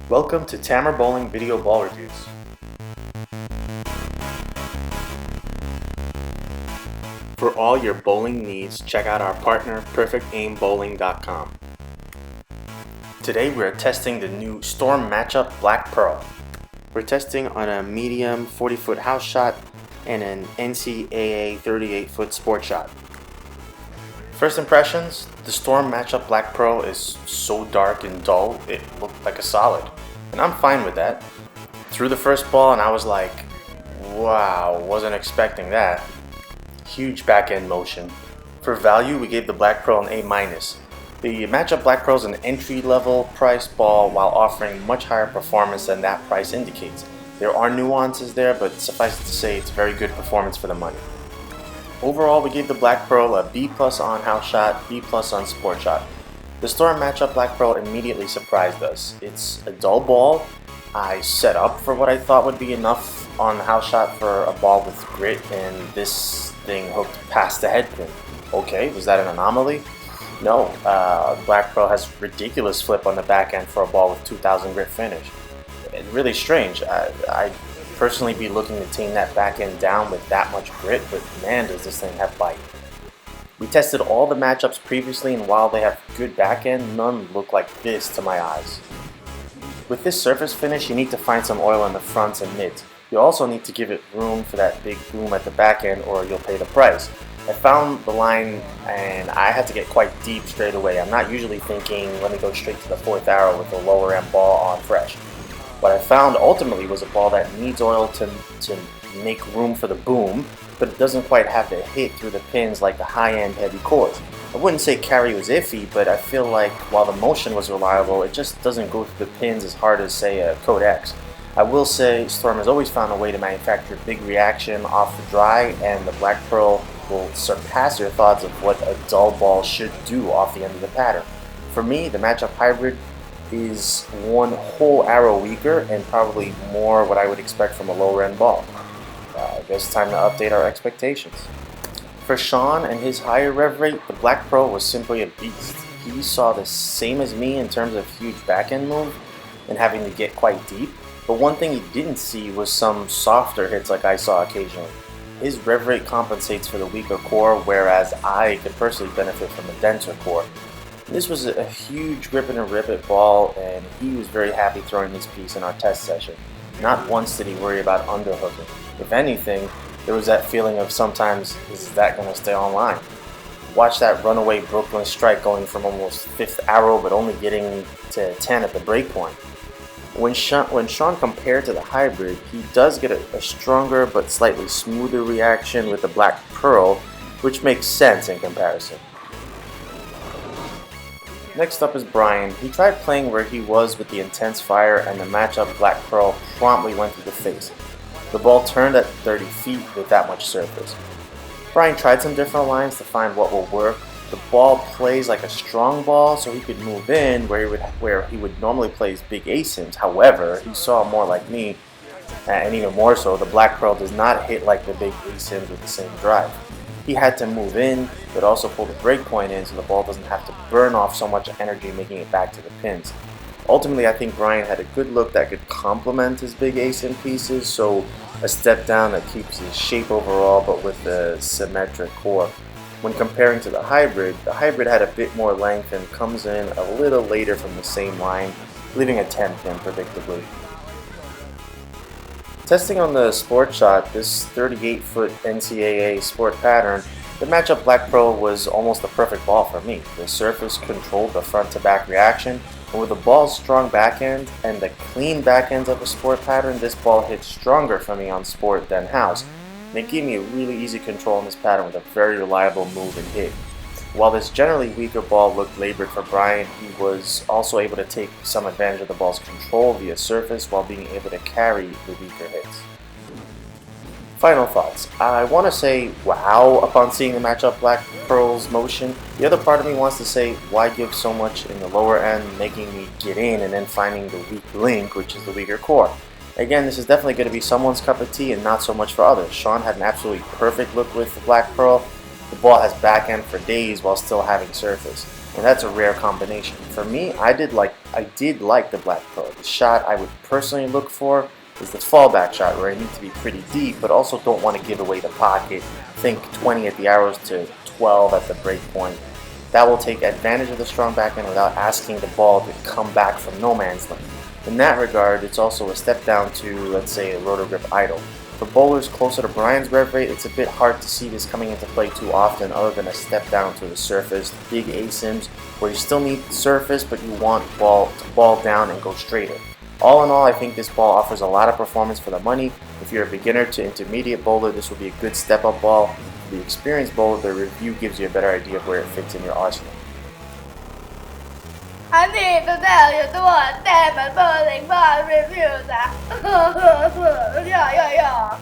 Welcome to Tamer Bowling Video Ball Reviews. For all your bowling needs, check out our partner, PerfectAimBowling.com. Today we are testing the new Storm Matchup Black Pearl. We're testing on a medium 40-foot house shot and an NCAA 38-foot sport shot. First impressions, the Storm Matchup Black Pearl is so dark and dull, it looked like a solid. And I'm fine with that. Threw the first ball and I was like, wow, wasn't expecting that. Huge back end motion. For value, we gave the Black Pearl an A-. The Matchup Black Pearl is an entry-level price ball while offering much higher performance than that price indicates. There are nuances there, but suffice it to say it's very good performance for the money. Overall, we gave the Black Pearl a B+ on house shot, B+ on sport shot. The Storm Matchup Black Pearl immediately surprised us. It's a dull ball. I set up for what I thought would be enough on the house shot for a ball with grit, and this thing hooked past the head pin. Okay, was that an anomaly? No, Black Pearl has ridiculous flip on the back end for a ball with 2000 grit finish. It's really strange. I'd personally be looking to tame that back end down with that much grit, but man, does this thing have bite. We tested all the matchups previously, and while they have good back end, none look like this to my eyes. With this surface finish, you need to find some oil in the fronts and mids. You also need to give it room for that big boom at the back end, or you'll pay the price. I found the line and I had to get quite deep straight away. I'm not usually thinking, let me go straight to the fourth arrow with a lower end ball on fresh. What I found ultimately was a ball that needs oil to make room for the boom, but it doesn't quite have the hit through the pins like the high-end heavy cores. I wouldn't say carry was iffy, but I feel like while the motion was reliable, it just doesn't go through the pins as hard as, say, a Code X. I will say Storm has always found a way to manufacture big reaction off the dry, and the Black Pearl will surpass your thoughts of what a dull ball should do off the end of the pattern. For me, the Matchup Hybrid is one whole arrow weaker and probably more what I would expect from a lower end ball. I guess it's time to update our expectations. For Sean and his higher rev rate, the Black Pearl was simply a beast. He saw the same as me in terms of huge back end move and having to get quite deep, but one thing he didn't see was some softer hits like I saw occasionally. His rev rate compensates for the weaker core, whereas I could personally benefit from a denser core. This was a huge rip and a rip it ball, and he was very happy throwing this piece in our test session. Not once did he worry about underhooking. If anything, there was that feeling of sometimes, is that going to stay online? Watch that runaway Brooklyn strike going from almost fifth arrow but only getting to 10 at the break point. When Sean compared to the hybrid, he does get a stronger but slightly smoother reaction with the Black Pearl, which makes sense in comparison. Next up is Bryan. He tried playing where he was with the intense fire, and the Matchup Black Pearl promptly went through the face. The ball turned at 30 feet with that much surface. Bryan tried some different lines to find what will work. The ball plays like a strong ball, so he could move in where he would normally play his big ace-ins. However, he saw more like me, and even more so, the Black Pearl does not hit like the big ace-ins with the same drive. He had to move in, but also pull the break point in so the ball doesn't have to burn off so much energy making it back to the pins. Ultimately, I think Bryan had a good look that could complement his big ace-in pieces, so a step down that keeps his shape overall but with a symmetric core. When comparing to the hybrid had a bit more length and comes in a little later from the same line, leaving a 10 pin predictably. Testing on the sport shot, this 38-foot NCAA sport pattern, the Matchup Black Pearl was almost the perfect ball for me. The surface controlled the front-to-back reaction, and with the ball's strong backhand and the clean backends of a sport pattern, this ball hit stronger for me on sport than house, and it gave me a really easy control on this pattern with a very reliable move and hit. While this generally weaker ball looked labored for Bryan, he was also able to take some advantage of the ball's control via surface while being able to carry the weaker hits. Final thoughts. I want to say wow upon seeing the Matchup Black Pearl's motion. The other part of me wants to say why give so much in the lower end, making me get in and then finding the weak link, which is the weaker core. Again, this is definitely going to be someone's cup of tea and not so much for others. Sean had an absolutely perfect look with the Black Pearl. The ball has backhand for days while still having surface. and that's a rare combination. For me, I did like the Black Pearl. The shot I would personally look for is the fallback shot, where I need to be pretty deep, but also don't want to give away the pocket. Think 20 at the arrows to 12 at the break point. That will take advantage of the strong backhand without asking the ball to come back from no man's land. In that regard, it's also a step down to, let's say, a rotor grip idle. For bowlers closer to Bryan's rev rate, it's a bit hard to see this coming into play too often other than a step down to the surface, big asims, where you still need surface but you want ball to ball down and go straighter. All in all, I think this ball offers a lot of performance for the money. If you're a beginner to intermediate bowler, this will be a good step-up ball. For the experienced bowler, the review gives you a better idea of where it fits in your arsenal. I need to tell you what Tamer Bowling Ball reviews are. Yeah.